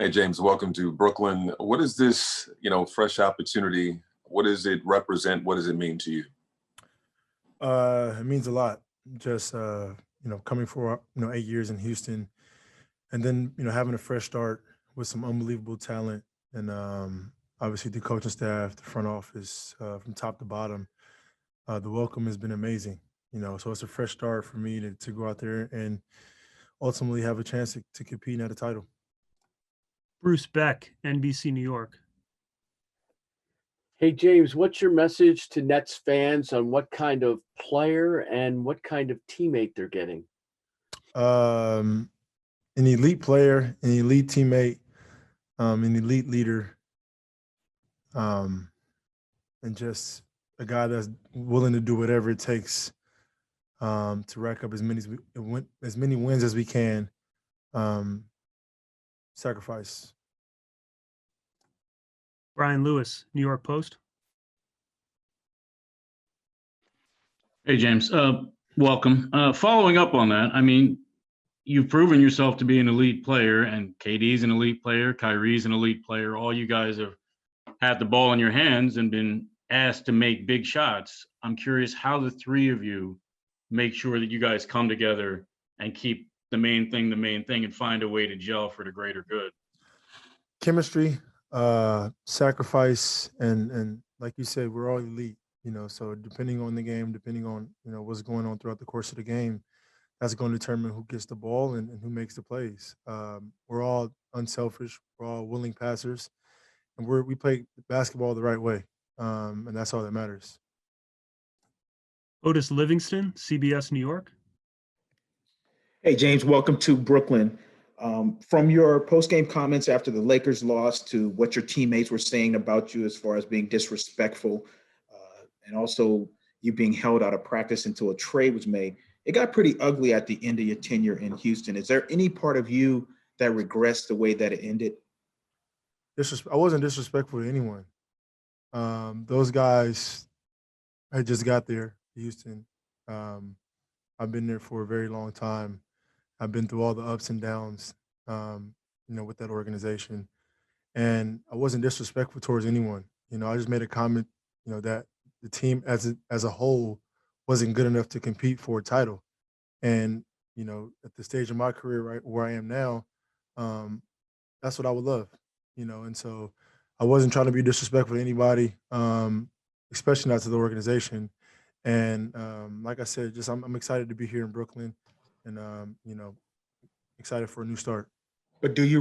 Hey, James, welcome to Brooklyn. What is this, fresh opportunity? What does it represent? What does it mean to you? It means a lot. Just coming for 8 years in Houston, and then having a fresh start with some unbelievable talent, and obviously the coaching staff, the front office, from top to bottom. The welcome has been amazing. So it's a fresh start for me to go out there and ultimately have a chance to compete at a title. Bruce Beck, NBC New York. Hey, James, what's your message to Nets fans on what kind of player and what kind of teammate they're getting? An elite player, an elite teammate, an elite leader, and just a guy that's willing to do whatever it takes to rack up as many wins as we can. Sacrifice. Brian Lewis, New York Post. Hey, James. Welcome. Following up on that, I mean, you've proven yourself to be an elite player, and KD's an elite player, Kyrie's an elite player. All you guys have had the ball in your hands and been asked to make big shots. I'm curious how the three of you make sure that you guys come together and keep the main thing, and find a way to gel for the greater good. Chemistry, sacrifice, and like you said, we're all elite. So depending on the game, depending on what's going on throughout the course of the game, that's going to determine who gets the ball and who makes the plays. We're all unselfish. We're all willing passers, and we play basketball the right way, and that's all that matters. Otis Livingston, CBS New York. Hey, James, welcome to Brooklyn. From your post-game comments after the Lakers lost to what your teammates were saying about you as far as being disrespectful, and also you being held out of practice until a trade was made, it got pretty ugly at the end of your tenure in Houston. Is there any part of you that regrets the way that it ended? I wasn't disrespectful to anyone. Those guys had just got there, Houston. I've been there for a very long time. I've been through all the ups and downs, with that organization, and I wasn't disrespectful towards anyone. I just made a comment, that the team as a whole wasn't good enough to compete for a title, and at the stage of my career, right where I am now, that's what I would love, and so I wasn't trying to be disrespectful to anybody, especially not to the organization. And like I said, just I'm excited to be here in Brooklyn, and excited for a new start. But do you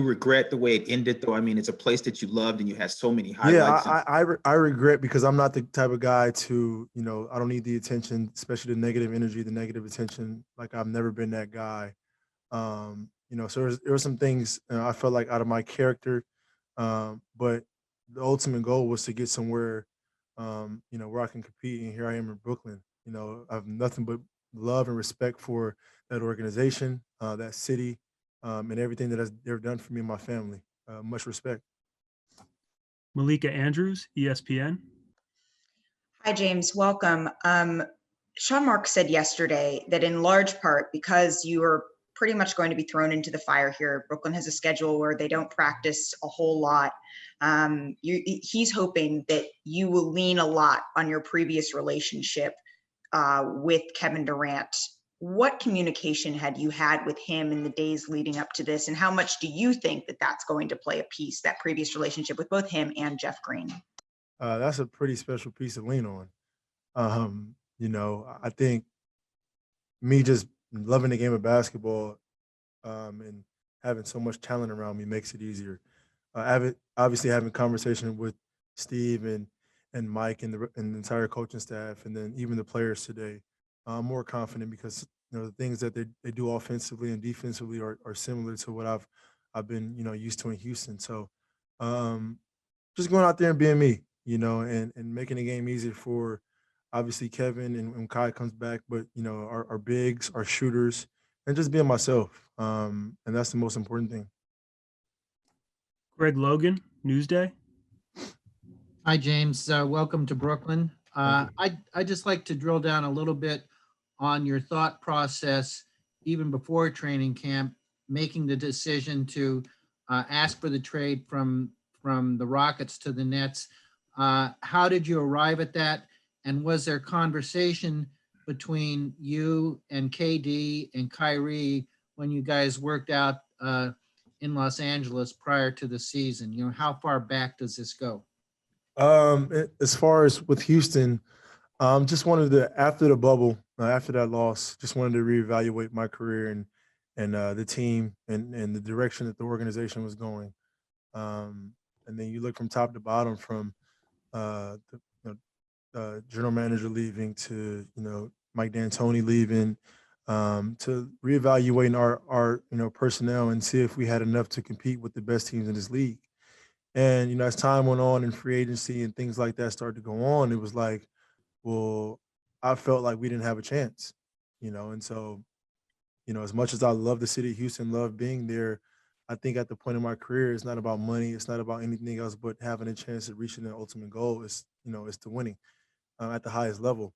regret the way it ended, though? I mean, it's a place that you loved and you had so many Yeah, highlights. I regret because I'm not the type of guy to, I don't need the attention, especially the negative energy, the negative attention. Like I've never been that guy. So there were some things I felt like out of my character, but the ultimate goal was to get somewhere, where I can compete. And here I am in Brooklyn. I have nothing but love and respect for that organization, that city, and everything that they've done for me and my family. Much respect. Malika Andrews, ESPN. Hi, James. Welcome. Sean Marks said yesterday that in large part because you are pretty much going to be thrown into the fire here. Brooklyn has a schedule where they don't practice a whole lot. He's hoping that you will lean a lot on your previous relationship with Kevin Durant. What communication had you had with him in the days leading up to this? And how much do you think that that's going to play a piece, that previous relationship with both him and Jeff Green? That's a pretty special piece to lean on. I think me just loving the game of basketball, and having so much talent around me makes it easier. Obviously having conversation with Steve and Mike and the entire coaching staff, and then even the players today, I'm more confident because the things that they do offensively and defensively are similar to what I've been used to in Houston. So just going out there and being me, and making the game easier for obviously Kevin and when Kai comes back, but our bigs, our shooters, and just being myself. And that's the most important thing. Greg Logan, Newsday. Hi, James. Welcome to Brooklyn. I'd just like to drill down a little bit on your thought process, even before training camp, making the decision to asked for the trade from the Rockets to the Nets. How did you arrive at that? And was there conversation between you and KD and Kyrie when you guys worked out in Los Angeles prior to the season? You know, how far back does this go? As far as with Houston, just wanted to, after the bubble, after that loss, just wanted to reevaluate my career and the team and the direction that the organization was going. And then you look from top to bottom, from the general manager leaving to Mike D'Antoni leaving, to reevaluating our personnel and see if we had enough to compete with the best teams in this league. And as time went on and free agency and things like that started to go on, it was like, well, I felt like we didn't have a chance, and so, as much as I love the city of Houston, love being there, I think at the point in my career, it's not about money, it's not about anything else but having a chance at reaching the ultimate goal is to winning at the highest level,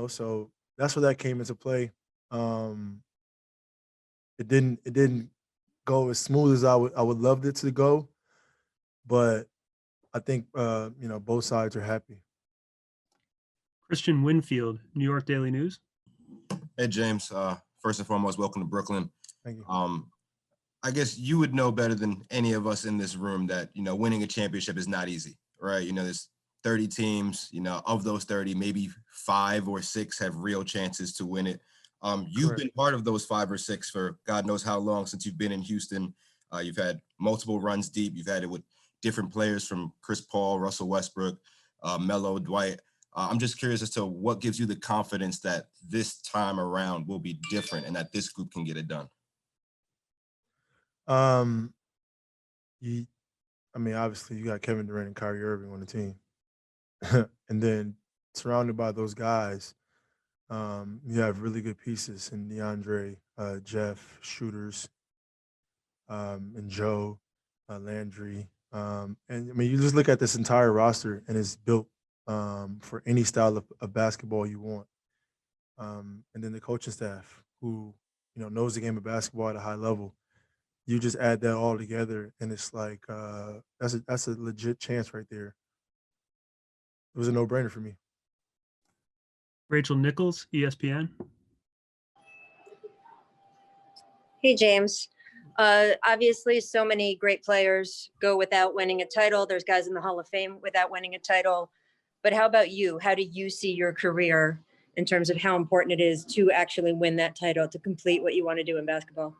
so that's where that came into play. Um, it didn't go as smooth as I would loved it to go, but I think both sides are happy. Christian Winfield, New York Daily News. Hey, James. First and foremost, welcome to Brooklyn. Thank you. I guess you would know better than any of us in this room that, winning a championship is not easy, right? There's 30 teams, of those 30, maybe 5 or 6 have real chances to win it. You've Correct. been part of those 5 or 6 for God knows how long since you've been in Houston. You've had multiple runs deep. You've had it with different players from Chris Paul, Russell Westbrook, Melo, Dwight. I'm just curious as to what gives you the confidence that this time around will be different and that this group can get it done. Obviously you got Kevin Durant and Kyrie Irving on the team. And then surrounded by those guys, you have really good pieces in DeAndre, Jeff, shooters, and Joe, Landry. And you just look at this entire roster and it's built for any style of basketball you want. And then the coaching staff who, knows the game of basketball at a high level. You just add that all together and it's like, that's a legit chance right there. It was a no-brainer for me. Rachel Nichols, ESPN. Hey, James. Obviously, so many great players go without winning a title. There's guys in the Hall of Fame without winning a title. But how about you? How do you see your career in terms of how important it is to actually win that title, to complete what you want to do in basketball?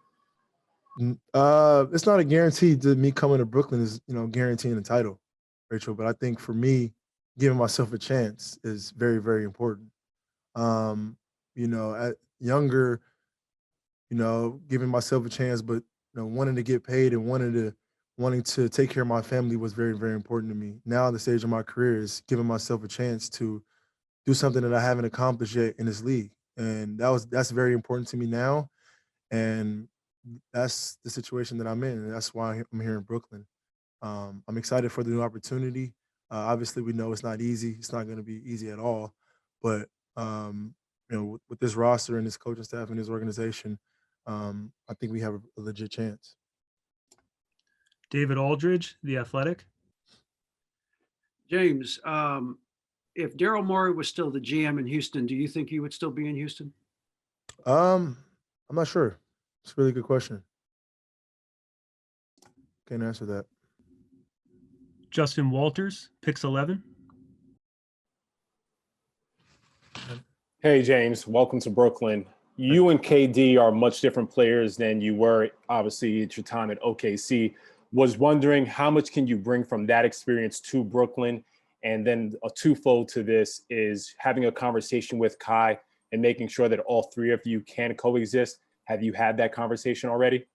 It's not a guarantee that me coming to Brooklyn is, guaranteeing the title, Rachel. But I think for me, giving myself a chance is very, very important. At younger, giving myself a chance, but wanting to get paid and wanting to take care of my family was very, very important to me. Now, the stage of my career is giving myself a chance to do something that I haven't accomplished yet in this league, and that's very important to me now. And that's the situation that I'm in, and that's why I'm here in Brooklyn. I'm excited for the new opportunity. Obviously, we know it's not easy. It's not going to be easy at all. But with this roster and this coaching staff and this organization, I think we have a legit chance. David Aldridge, The Athletic. James, if Daryl Morey was still the GM in Houston, do you think you would still be in Houston? I'm not sure. It's a really good question. Can't answer that. Justin Walters, Pix 11. Hey, James, welcome to Brooklyn. You and KD are much different players than you were, obviously, at your time at OKC. Was wondering how much can you bring from that experience to Brooklyn? And then a twofold to this is having a conversation with Kai and making sure that all 3 of you can coexist. Have you had that conversation already?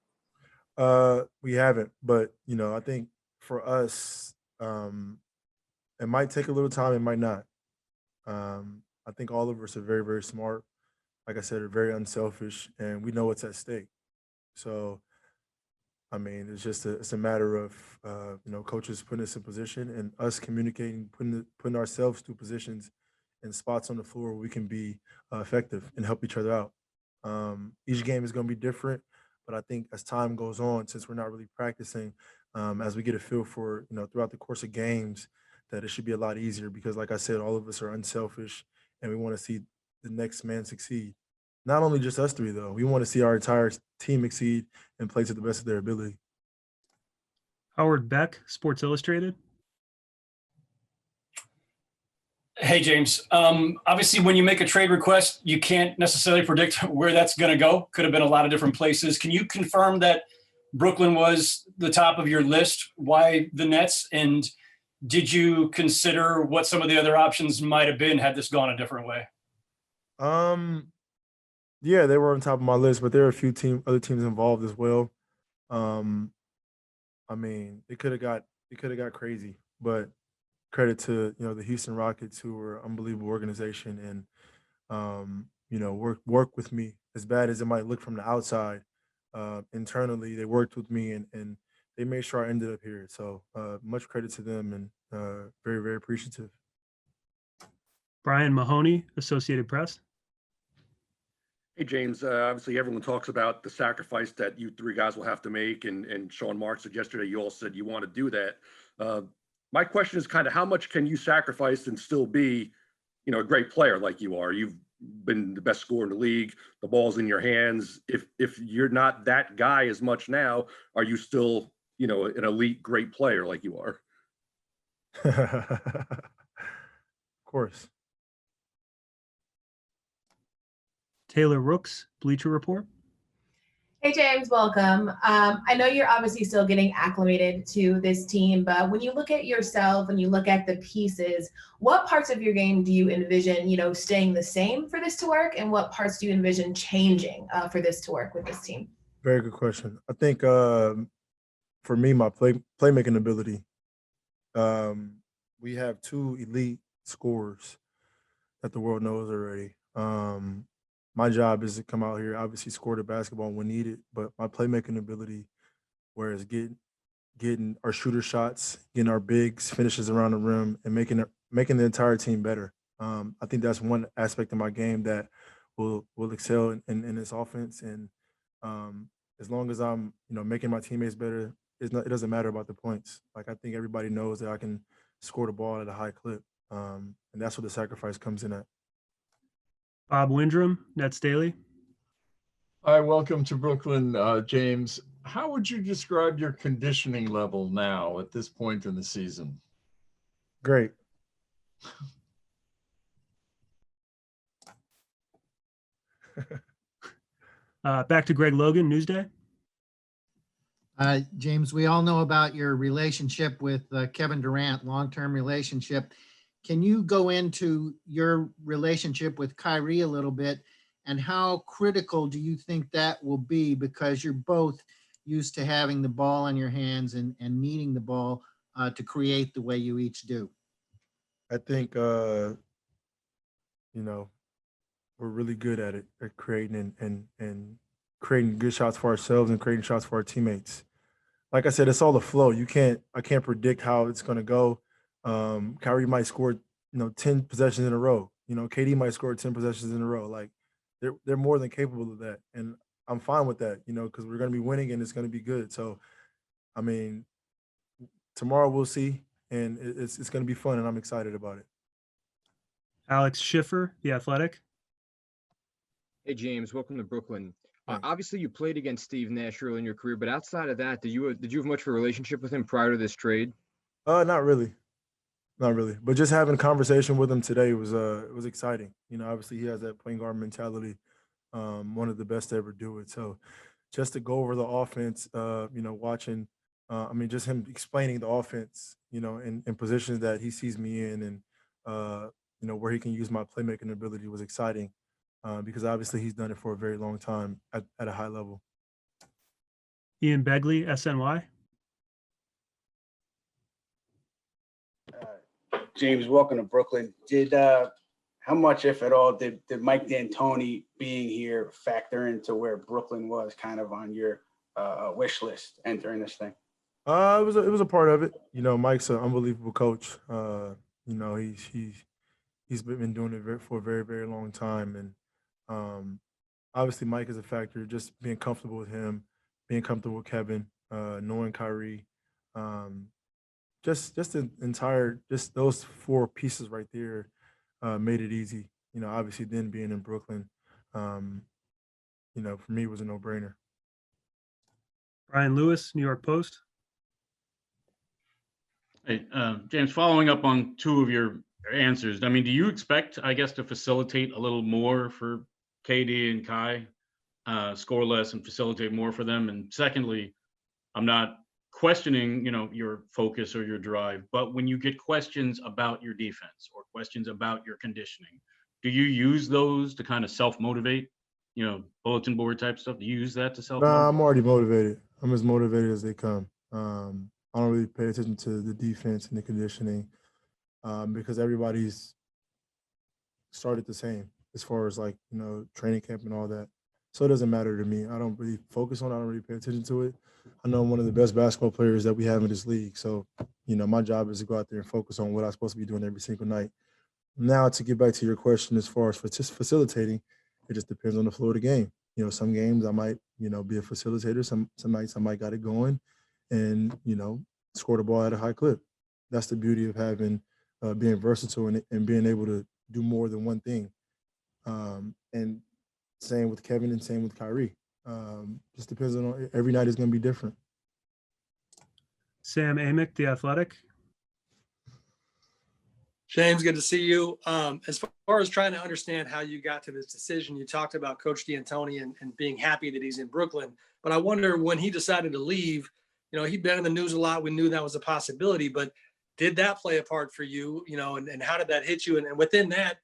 We haven't, but I think for us, it might take a little time, it might not. I think all of us are very, very smart. Like I said, are very unselfish, and we know what's at stake. So, it's a matter of coaches putting us in position and us communicating, putting ourselves through positions and spots on the floor where we can be effective and help each other out. Each game is going to be different, But I think as time goes on, since we're not really practicing, as we get a feel for, throughout the course of games, that it should be a lot easier because, like I said, all of us are unselfish and we want to see the next man succeed. Not only just us three, though. We want to see our entire team exceed and play to the best of their ability. Howard Beck, Sports Illustrated. Hey, James. Obviously, when you make a trade request, you can't necessarily predict where that's going to go. Could have been a lot of different places. Can you confirm that Brooklyn was the top of your list? Why the Nets? And did you consider what some of the other options might have been had this gone a different way? Yeah, they were on top of my list, but there are a few other teams involved as well. I mean, it could have got crazy, but credit to the Houston Rockets, who were an unbelievable organization, and work with me as bad as it might look from the outside. Internally, they worked with me and they made sure I ended up here. So much credit to them, and very, very appreciative. Brian Mahoney, Associated Press. Hey, James, obviously everyone talks about the sacrifice that you three guys will have to make. And Sean Mark said yesterday, you all said you want to do that. My question is kind of how much can you sacrifice and still be, a great player like you are? You've been the best scorer in the league. The ball's in your hands. If you're not that guy as much now, are you still, an elite great player like you are? Of course. Taylor Rooks, Bleacher Report. Hey, James, welcome. I know you're obviously still getting acclimated to this team, but when you look at yourself and you look at the pieces, what parts of your game do you envision, staying the same for this to work? And what parts do you envision changing for this to work with this team? Very good question. I think for me, my playmaking ability, we have two elite scorers that the world knows already. My job is to come out here, obviously score the basketball when needed, but my playmaking ability, whereas getting our shooter shots, getting our bigs finishes around the rim, and making the entire team better. I think that's one aspect of my game that will excel in this offense. And as long as I'm making my teammates better, it doesn't matter about the points. Like, I think everybody knows that I can score the ball at a high clip, and that's where the sacrifice comes in at. Bob Windrum, Nets Daily. Hi, welcome to Brooklyn, James. How would you describe your conditioning level now at this point in the season? Great. Back to Greg Logan, Newsday. James, we all know about your relationship with Kevin Durant, long-term relationship. Can you go into your relationship with Kyrie a little bit, and how critical do you think that will be, because you're both used to having the ball in your hands and needing the ball to create the way you each do? I think, we're really good at it, at creating and creating good shots for ourselves and creating shots for our teammates. Like I said, it's all the flow. I can't predict how it's going to go. Kyrie might score, 10 possessions in a row. KD might score 10 possessions in a row. Like, they're more than capable of that, and I'm fine with that. Because we're going to be winning and it's going to be good. So, I mean, tomorrow we'll see, and it's going to be fun, and I'm excited about it. Alex Schiffer, The Athletic. Hey, James, welcome to Brooklyn. Obviously, you played against Steve Nash early in your career, but outside of that, did you have much of a relationship with him prior to this trade? Not really. But just having a conversation with him today was exciting. Obviously he has that point guard mentality, one of the best to ever do it. So just to go over the offense, watching, just him explaining the offense, in positions that he sees me in, and where he can use my playmaking ability was exciting, because obviously he's done it for a very long time at a high level. Ian Begley, SNY. James, welcome to Brooklyn. How much, if at all, did Mike D'Antoni being here factor into where Brooklyn was kind of on your wish list entering this thing? It was a part of it. Mike's an unbelievable coach. He's been doing it for a very, very long time, and obviously Mike is a factor. Just being comfortable with him, being comfortable with Kevin, knowing Kyrie, just the entire just those four pieces right there made it easy. You know, obviously then being in Brooklyn, you know, for me it was a no-brainer. Brian Lewis, New York Post. Hey, James, following up on two of your answers, I mean, do you expect, I guess, to facilitate a little more for KD and Kai, score less and facilitate more for them? And secondly, I'm not questioning, you know, your focus or your drive, but when you get questions about your defense or questions about your conditioning, do you use those to kind of self-motivate, you know, bulletin board type stuff? Do you use that to self-motivate? Nah, I'm already motivated. I'm as motivated as they come. I don't really pay attention to the defense and the conditioning because everybody's started the same as far as like, you know, training camp and all that. So it doesn't matter to me. I don't really focus on it. I don't really pay attention to it. I know I'm one of the best basketball players that we have in this league. So, you know, my job is to go out there and focus on what I'm supposed to be doing every single night. Now, to get back to your question, as far as facilitating, it just depends on the flow of the game. You know, some games I might, you know, be a facilitator. Some nights I might got it going and, you know, score the ball at a high clip. That's the beauty of having, being versatile and being able to do more than one thing. And same with Kevin and same with Kyrie. Just depends on every night is going to be different. Sam Amick, The Athletic. James, good to see you. As far as trying to understand how you got to this decision, you talked about Coach D'Antoni and being happy that he's in Brooklyn. But I wonder when he decided to leave, you know, he'd been in the news a lot. We knew that was a possibility, but did that play a part for you, you know, and how did that hit you? And within that,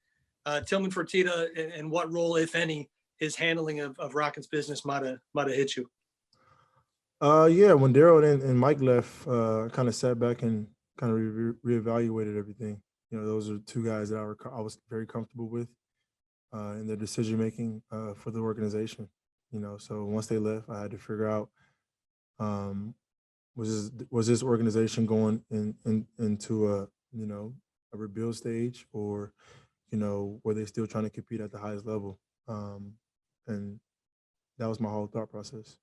Tillman Fertitta and what role, if any, his handling of Rockets business might have hit you? Yeah, when Daryl and Mike left, I kind of sat back and kind of reevaluated everything. You know, those are two guys that I was very comfortable with in their decision making for the organization. You know, so once they left, I had to figure out was this organization going into a, you know, a rebuild stage, or, you know, were they still trying to compete at the highest level? And that was my whole thought process.